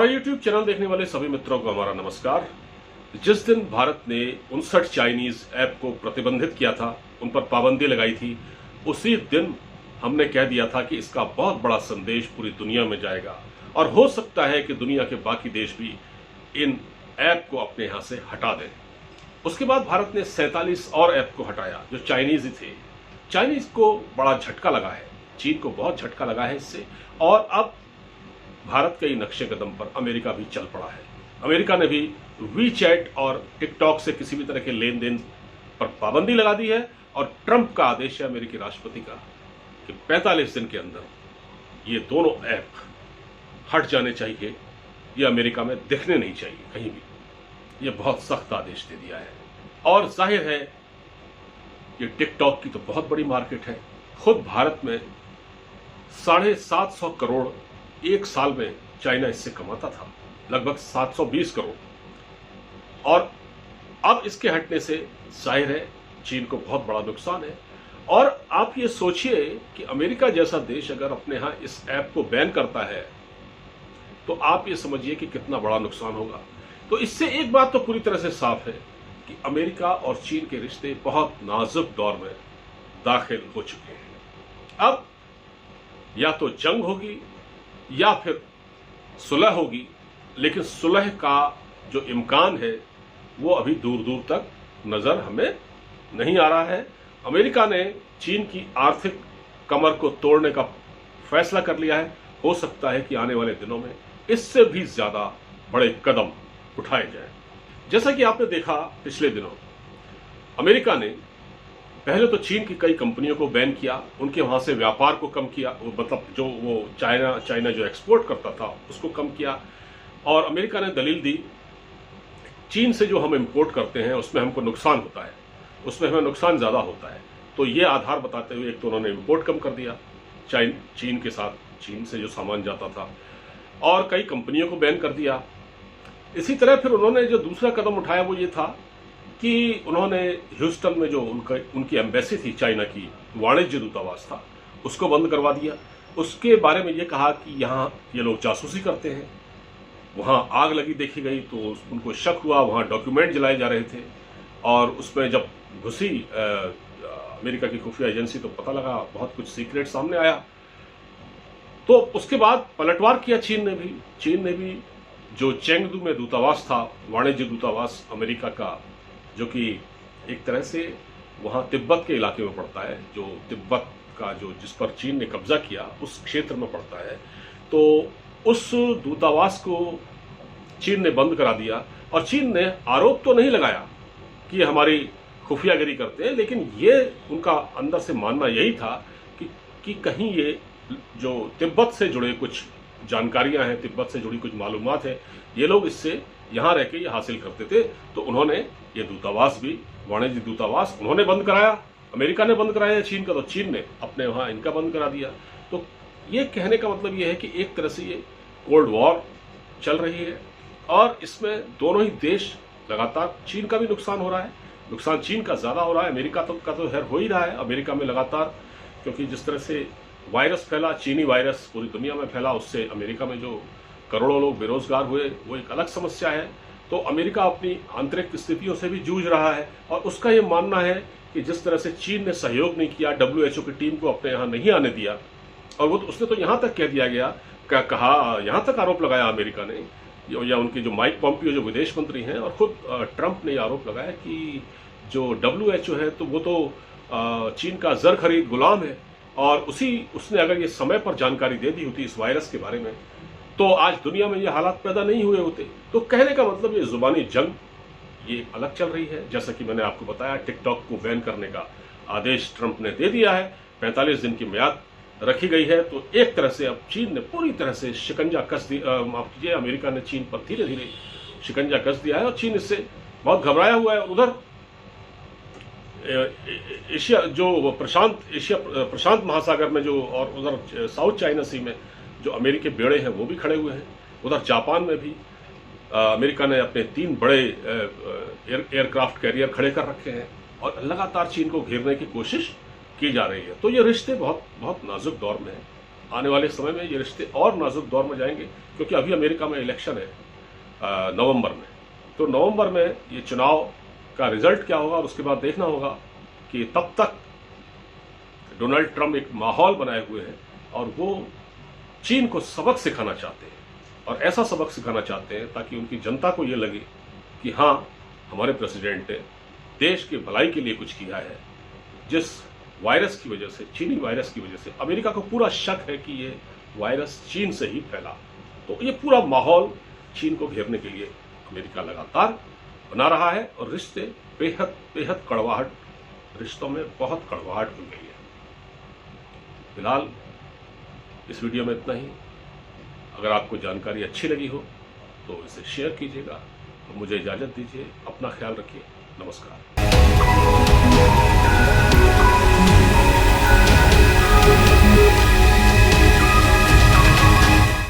हमारा YouTube channel देखने वाले सभी मित्रों को हमारा नमस्कार। जिस दिन भारत ने 59 चाइनीज ऐप को प्रतिबंधित किया था, उन पर पाबंदी लगाई थी, उसी दिन हमने कह दिया था कि इसका बहुत बड़ा संदेश पूरी दुनिया में जाएगा और हो सकता है कि दुनिया के बाकी देश भी इन ऐप को अपने यहां से हटा दें। उसके बाद भारत ने 47 और ऐप को हटाया जो चाइनीज ही थे। चाइनीज को बड़ा झटका लगा है, चीन को बहुत झटका लगा है इससे, और अब भारत के नक्शे कदम पर अमेरिका भी चल पड़ा है। अमेरिका ने भी वीचैट और टिकटॉक से किसी भी तरह के लेन देन पर पाबंदी लगा दी है और ट्रंप का आदेश है अमेरिकी राष्ट्रपति का कि 45 दिन के अंदर ये दोनों ऐप हट जाने चाहिए, ये अमेरिका में दिखने नहीं चाहिए कहीं भी। ये बहुत सख्त आदेश दे दिया है और जाहिर है ये टिकटॉक की तो बहुत बड़ी मार्केट है। खुद भारत में 750 करोड़ एक साल में चाइना इससे कमाता था, लगभग 720 करोड़, और अब इसके हटने से जाहिर है चीन को बहुत बड़ा नुकसान है। और आप ये सोचिए कि अमेरिका जैसा देश अगर अपने यहां इस ऐप को बैन करता है तो आप ये समझिए कि कितना बड़ा नुकसान होगा। तो इससे एक बात तो पूरी तरह से साफ है कि अमेरिका और चीन के रिश्ते बहुत नाजुक दौर में दाखिल हो चुके हैं। अब या तो जंग होगी या फिर सुलह होगी, लेकिन सुलह का जो इम्कान है वो अभी दूर दूर तक नजर हमें नहीं आ रहा है। अमेरिका ने चीन की आर्थिक कमर को तोड़ने का फैसला कर लिया है। हो सकता है कि आने वाले दिनों में इससे भी ज्यादा बड़े कदम उठाए जाएं। जैसा कि आपने देखा पिछले दिनों अमेरिका ने पहले तो चीन की कई कंपनियों को बैन किया, उनके वहां से व्यापार को कम किया, मतलब जो वो चाइना जो एक्सपोर्ट करता था उसको कम किया। और अमेरिका ने दलील दी चीन से जो हम इंपोर्ट करते हैं उसमें हमको नुकसान होता है, उसमें हमें नुकसान ज्यादा होता है। तो ये आधार बताते हुए एक तो उन्होंने इंपोर्ट कम कर दिया चीन के साथ, चीन से जो सामान जाता था, और कई कंपनियों को बैन कर दिया। इसी तरह फिर उन्होंने जो दूसरा कदम उठाया वो ये था कि उन्होंने ह्यूस्टन में जो उनकी एम्बेसी थी, चाइना की वाणिज्य दूतावास था, उसको बंद करवा दिया। उसके बारे में ये कहा कि यहाँ ये लोग जासूसी करते हैं। वहाँ आग लगी देखी गई तो उनको शक हुआ, वहाँ डॉक्यूमेंट जलाए जा रहे थे, और उसमें जब घुसी अमेरिका की खुफिया एजेंसी तो पता लगा बहुत कुछ सीक्रेट सामने आया। तो उसके बाद पलटवार किया चीन ने भी जो चेंगदू में दूतावास था, वाणिज्य दूतावास अमेरिका का, जो कि एक तरह से वहां तिब्बत के इलाके में पड़ता है, जो तिब्बत का जो जिस पर चीन ने कब्जा किया उस क्षेत्र में पड़ता है, तो उस दूतावास को चीन ने बंद करा दिया। और चीन ने आरोप तो नहीं लगाया कि ये हमारी खुफियागिरी करते हैं, लेकिन ये उनका अंदर से मानना यही था कि कहीं ये जो तिब्बत से जुड़े कुछ जानकारियां हैं, तिब्बत से जुड़ी कुछ मालूमात है, ये लोग इससे यहां रह के ये हासिल करते थे। तो उन्होंने ये दूतावास भी, वाणिज्य दूतावास उन्होंने बंद कराया, अमेरिका ने बंद कराया चीन का, तो चीन ने अपने वहां इनका बंद करा दिया। तो ये कहने का मतलब ये है कि एक तरह से ये कोल्ड वॉर चल रही है और इसमें दोनों ही देश लगातार, चीन का भी नुकसान हो रहा है, नुकसान चीन का ज्यादा हो रहा है, अमेरिका का तो खैर हो ही रहा है। अमेरिका में लगातार, क्योंकि जिस तरह से वायरस फैला, चीनी वायरस पूरी दुनिया में फैला, उससे अमेरिका में जो करोड़ों लोग बेरोजगार हुए वो एक अलग समस्या है। तो अमेरिका अपनी आंतरिक स्थितियों से भी जूझ रहा है और उसका ये मानना है कि जिस तरह से चीन ने सहयोग नहीं किया, WHO की टीम को अपने यहाँ नहीं आने दिया, और वो उसने तो यहाँ तक कह दिया गया, कहा, यहाँ तक आरोप लगाया अमेरिका ने, या उनके जो माइक पॉम्पियो जो विदेश मंत्री हैं, और खुद ट्रंप ने आरोप लगाया कि जो WHO है तो वो तो चीन का जर खरीद गुलाम है, और उसने अगर ये समय पर जानकारी दे दी होती इस वायरस के बारे में तो आज दुनिया में ये हालात पैदा नहीं हुए होते। तो कहने का मतलब ये जुबानी जंग ये अलग चल रही है। जैसा कि मैंने आपको बताया, टिकटॉक को बैन करने का आदेश ट्रंप ने दे दिया है, 45 दिन की म्याद रखी गई है। तो एक तरह से अब चीन ने पूरी तरह से शिकंजा कस दिया, माफ कीजिए, अमेरिका ने चीन पर धीरे धीरे शिकंजा कस दिया है और चीन इससे बहुत घबराया हुआ है। उधर एशिया, जो प्रशांत महासागर में जो, और उधर साउथ चाइना सी में जो अमेरिकी बेड़े हैं वो भी खड़े हुए हैं। उधर जापान में भी अमेरिका ने अपने 3 बड़े एयरक्राफ्ट कैरियर खड़े कर रखे हैं और लगातार चीन को घेरने की कोशिश की जा रही है। तो ये रिश्ते बहुत बहुत नाजुक दौर में हैं आने वाले समय में ये रिश्ते और नाजुक दौर में जाएंगे, क्योंकि अभी अमेरिका में इलेक्शन है नवंबर में। तो नवंबर में ये चुनाव का रिजल्ट क्या होगा और उसके बाद देखना होगा कि तब तक डोनाल्ड ट्रंप एक माहौल बनाए हुए हैं और वो चीन को सबक सिखाना चाहते हैं, और ऐसा सबक सिखाना चाहते हैं ताकि उनकी जनता को ये लगे कि हाँ, हमारे प्रेसिडेंट ने देश की भलाई के लिए कुछ किया है। जिस वायरस की वजह से, चीनी वायरस की वजह से अमेरिका को पूरा शक है कि ये वायरस चीन से ही फैला, तो ये पूरा माहौल चीन को घेरने के लिए अमेरिका लगातार बना रहा है और रिश्ते बेहद बेहद कड़वाहट, रिश्तों में बहुत कड़वाहट हो गई है। फिलहाल इस वीडियो में इतना ही। अगर आपको जानकारी अच्छी लगी हो तो इसे शेयर कीजिएगा और मुझे इजाज़त दीजिए। अपना ख्याल रखिए। नमस्कार।